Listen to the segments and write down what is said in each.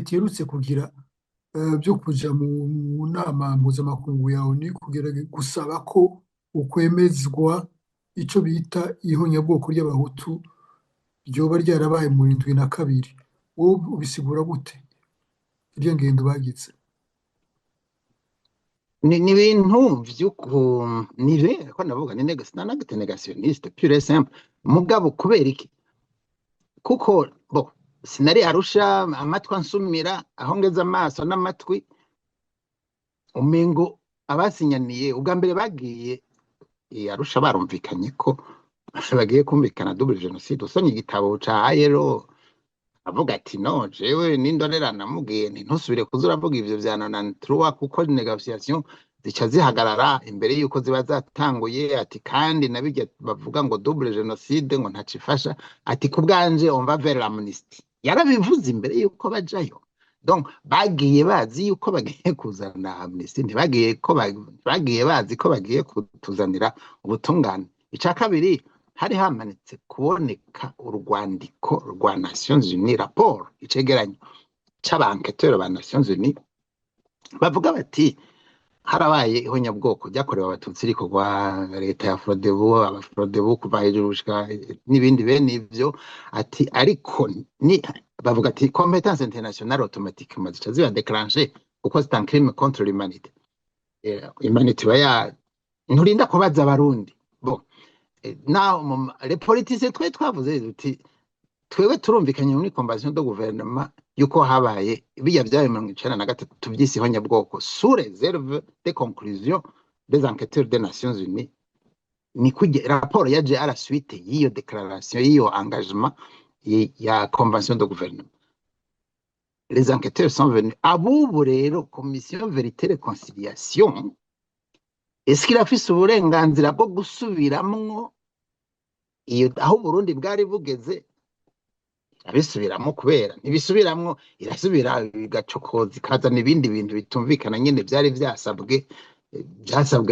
leta iherutse kugira byo kuja mu nama mpuzamakungu ya ONU kugira gusaba ko ukwemezwa ico bita ihonyabwoko ry'abahutu ryoba ryarabaye mu 72. Wowe ubisigura gute iryo ngendo bagize? ni ibintu ni ibintu ko navuga ni negationniste pure et simple mugabo kubera iki kuko bo sinari Arusha amatwi ansumira aho ngeze amaso n'amatwi umengo abasinyaniye ubwa mbere bagiye Arusha barumvikanye ko bagiye kumvikana double genocide. Usomye igitabo ca Ayero avuga ati no jewe n'indorera namubwiye nti ntusubire kuza uravuga ivyo vya nonantrua kuko negotiation zica zihagarara imbere yuko ziba zatanguye. Ati kandi nabijya bavuga ngo double genocide ngo ntacifasha. Ati kubwanje on va vers l'amnistie. Yarabivuze imbere yuko bajayo. Donc bagiye bazi yuko bagiye kuzana amnistie, bagiye bazi ko bagiye kutuzanira ubutungane. Ica kabiri hari hamanitse kuboneka urwandiko rwa Nations Unies, rapport icegeranyo c'abanketeur ba Nations Unies bavuga bati harabaye ihonyabwoko ryakorewe abatutsi riko kwa leta ya Frodebu kuva hejuru gushika n'ibindi bene ivyo. Ati ariko ni bavuga ati compétence internationale automatiquement zica ziba déclencher kuko c'est un crime contre l'humanité. Humanité baya nturinda kubaza abarundi bon. Now les politiciens twavuze duti twewe turumvikanye muri convention de gouvernement yuko habaye bijya byawe 1993 tubyisi ihonyabwoko sous réserve des conclusions des enquêteurs des Nations Unies. Ni kujye rapport yaje à la suite y'iyo déclaration y'iyo engagement ya convention de gouvernement. Les enquêteurs sont venus abubu rero commission vérité et réconciliation. Est-ce qu'il a fait uburenganzira bwo gusubiramwo iyo aho Burundi bwari bugeze? Abisubiramo kubera ntibisubiramwo irasubira igacokoza ikazana ibindi bintu bitumvikana nyene byari byasabwe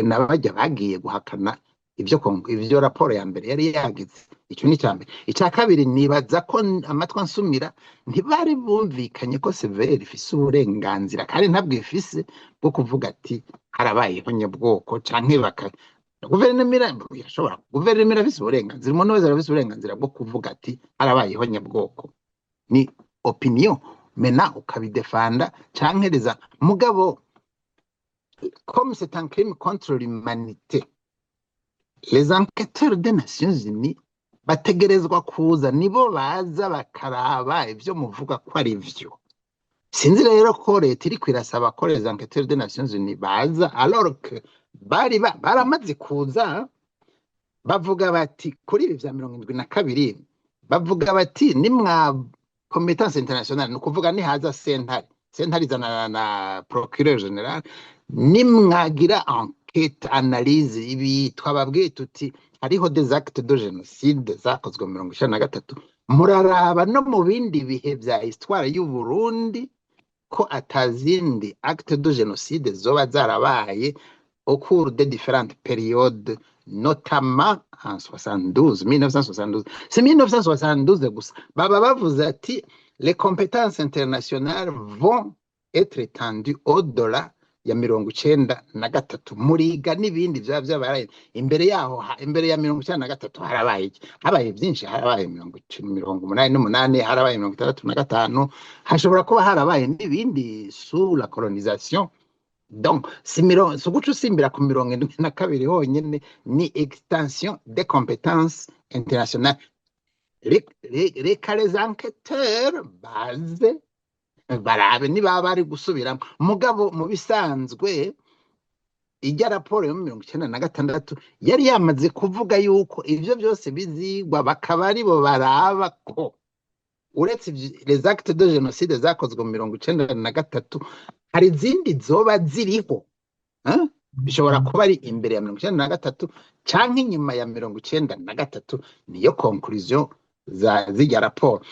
n'abajya bagiye guhakana ivyo raporo ya mbere yari yagize. Icyo ni cyambere. Icya kabiri nibaza ko amatwa nsumira ntibari bumvikanye ko severe ifise uburenganzira kandi ntabwo ifise bwo kuvuga ati harabaye ihonyabwoko canke guverinoma ifise uburenganzira, umuntu wese arafise uburenganzira bwo kuvuga ati harabaye ihonyabwoko. Ni opinion mena ukabidefanda canke reza mugabo comme c'est un crime contre l'humanité, les enquêteurs des Nations Unies bategerezwa kuza nibo baza bakaraba ivyo muvuga ko ari vyo. Sinzi rero ko leta iri kwirasaba ko les enquêteurs des Nations Unies baza alors que baramaze kuza bavuga bati kuri ibi vya 72 bavuga bati nimwa compétence internationale no kuvuga ni haza sentare zana na procureur général nimwagira enquête analyse ibi twababwiye tuti hariho des actes de génocide zakozwe 1993 muraraba no mu bindi bihe vya histoire y'u Burundi ko atazindi actes de génocide zoba zarabaye au cours des différentes périodes, notamment en 1972. C'est 1972 gusa baba bavuze ati les compétences internationales vont être étendues au-delà ya 1993 muriga n'ibindi byabaye imbere yaho. Imbere ya 1993 habaye byinshi, harabaye 1988, harabaye 1965, hashobora kuba harabaye n'ibindi sous la colonisation. Donc so guca usimbira ku 72 honyene ni extension des compétences internationales. Reka les enquêteurs baze barabe niba bari gusubiramo mugabo mu bisanzwe ijya raporo yo 1996 yari yamaze kuvuga yuko ivyo byose bizigwa bakaba ari bo baraba ko uretse les actes de génocide zakozwe mu 1993 hari izindi zoba ziriho bishobora kuba ari imbere ya 1993 canke inyuma ya 1993. Niyo conclusion zijya raporo.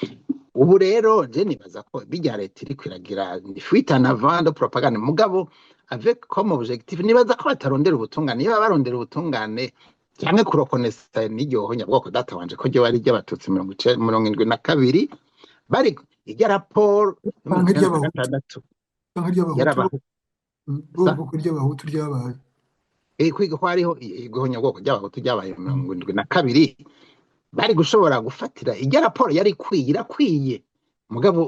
Ubu rero je nibaza ko bijya leta iri kwiragira fuite en avant de propagande mugabo avec comme objectif nibaza ko batarondera ubutungane. Iyo barondera ubutungane cyane kurokonesa n'iryo honyabwoko data wanje ko ryo bari ry'abatutsi 1972 bari irya raporo yo mu canke icenda na ry'abahutu gatandatu canke ry'abahutu yarabaho sa bumva ko ry'abahutu ryabaye kwiga ko hariho ihonyabwoko ry'abahutu ryabaye mu 72 bari gushobora gufatira irya raporo yari irakwiye mugabo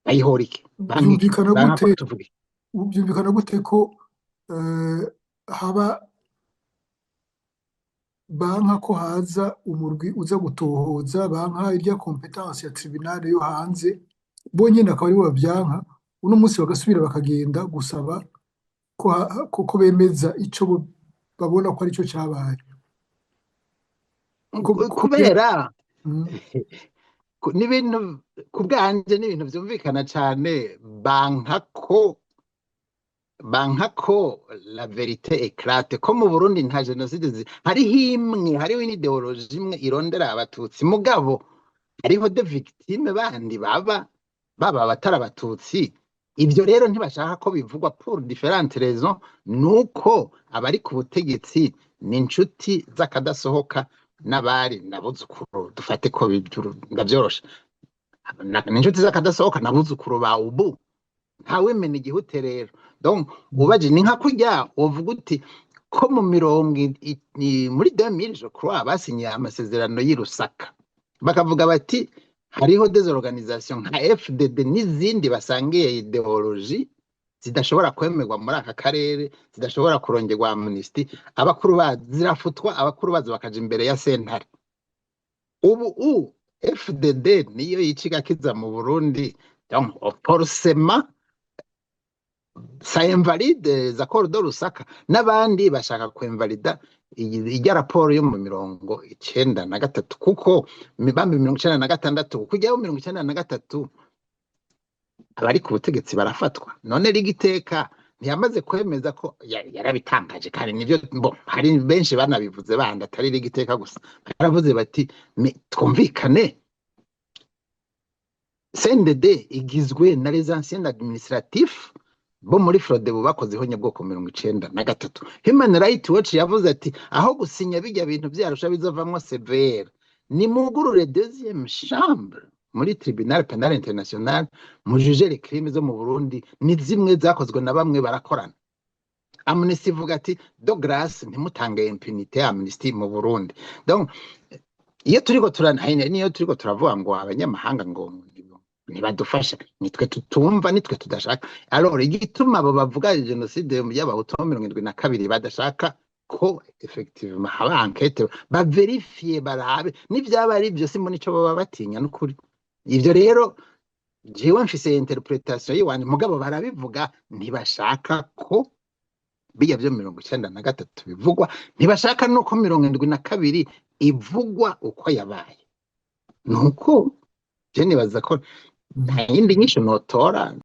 bayihora iki bankiki byumvikana banka ko gute tuvuge byumvikana gute ko haba banka ko haza umurwi uza gutohoza banka irya kompetansi ya tribunal yo hanze bonyine akaba aribo babyanka uno munsi bagasubira bakagenda gusaba ko bemeza ico babona ko arico cabaye kubera n'ibintu ku bwanje n'ibintu byumvikana cyane banka ko la verite éclate ko mu Burundi nta genocide hariho ideologie imwe irondera abatutsi mugabo hariho de victime bandi baba abatari abatutsi ibyo rero ntibashaka ko bivugwa pour différentes raisons nuko abari ku butegetsi ni inshuti z'akadasohoka n'abari nabuzukuru dufate ko ndavyorosha ni inshuti z'akadasohoka nabuzukuru ba ubu ntawemena igihute rero donc ubaje ni nka kurya uvuga uti ko mu mirongo muri 2000 je crois basinye amasezerano y'Irusaka bakavuga bati hariho des organisations nka FDD n'izindi basangiye ideologie zidashobora kwemerwa muri aka karere zidashobora kurongerwa amnesty abakuru zirafutwa abakuru bazo bakaja imbere ya sentare ubu FDD niyo yiciga kiza mu Burundi donc forcément ça invalide les accords de Lusaka n'abandi bashaka kwinvalida ijya raporo yo mu 93 kuko mibambi 96 kujyaho 93 abari ku butegetsi barafatwa none rigiteka ntiyamaze kwemeza ko yarabitangaje kandi nivyo hari benshi banabivuze bandi atari rigiteka gusa baravuze bati twumvikane CNDD igizwe na les anciens administratifs bo muri Frodebu bakoze ihonyabwoko 93 Human Rights Watch yavuze ati aho gusinya bijya bintu byarusha bizovamwo severe ni mugurure deuxième chambre muri tribunal penal international mujuje les crimes zo mu Burundi ni zimwe zakozwe na bamwe barakorana Amnesty ivuga ati do grâce ntimutange impunité Amnesty mu Burundi donc iyo turiko turavuga ngo abanyamahanga ngo ntibadufasha nitwe tutumva nitwe tudashaka alors igituma abo bavuga genocide y'abahutu 72 badashaka ko effectivement haba enquête ba verifier barabe n'ivyaba ari byo simo nico baba batinya n'ukuri ivyo rero jewe mfise interpretation yiwanje mugabo barabivuga ntibashaka ko biya byo 93 bivugwa ntibashaka nuko 72 ivugwa uko yabaye nuko je nibaza ko nta yindi nyisho notora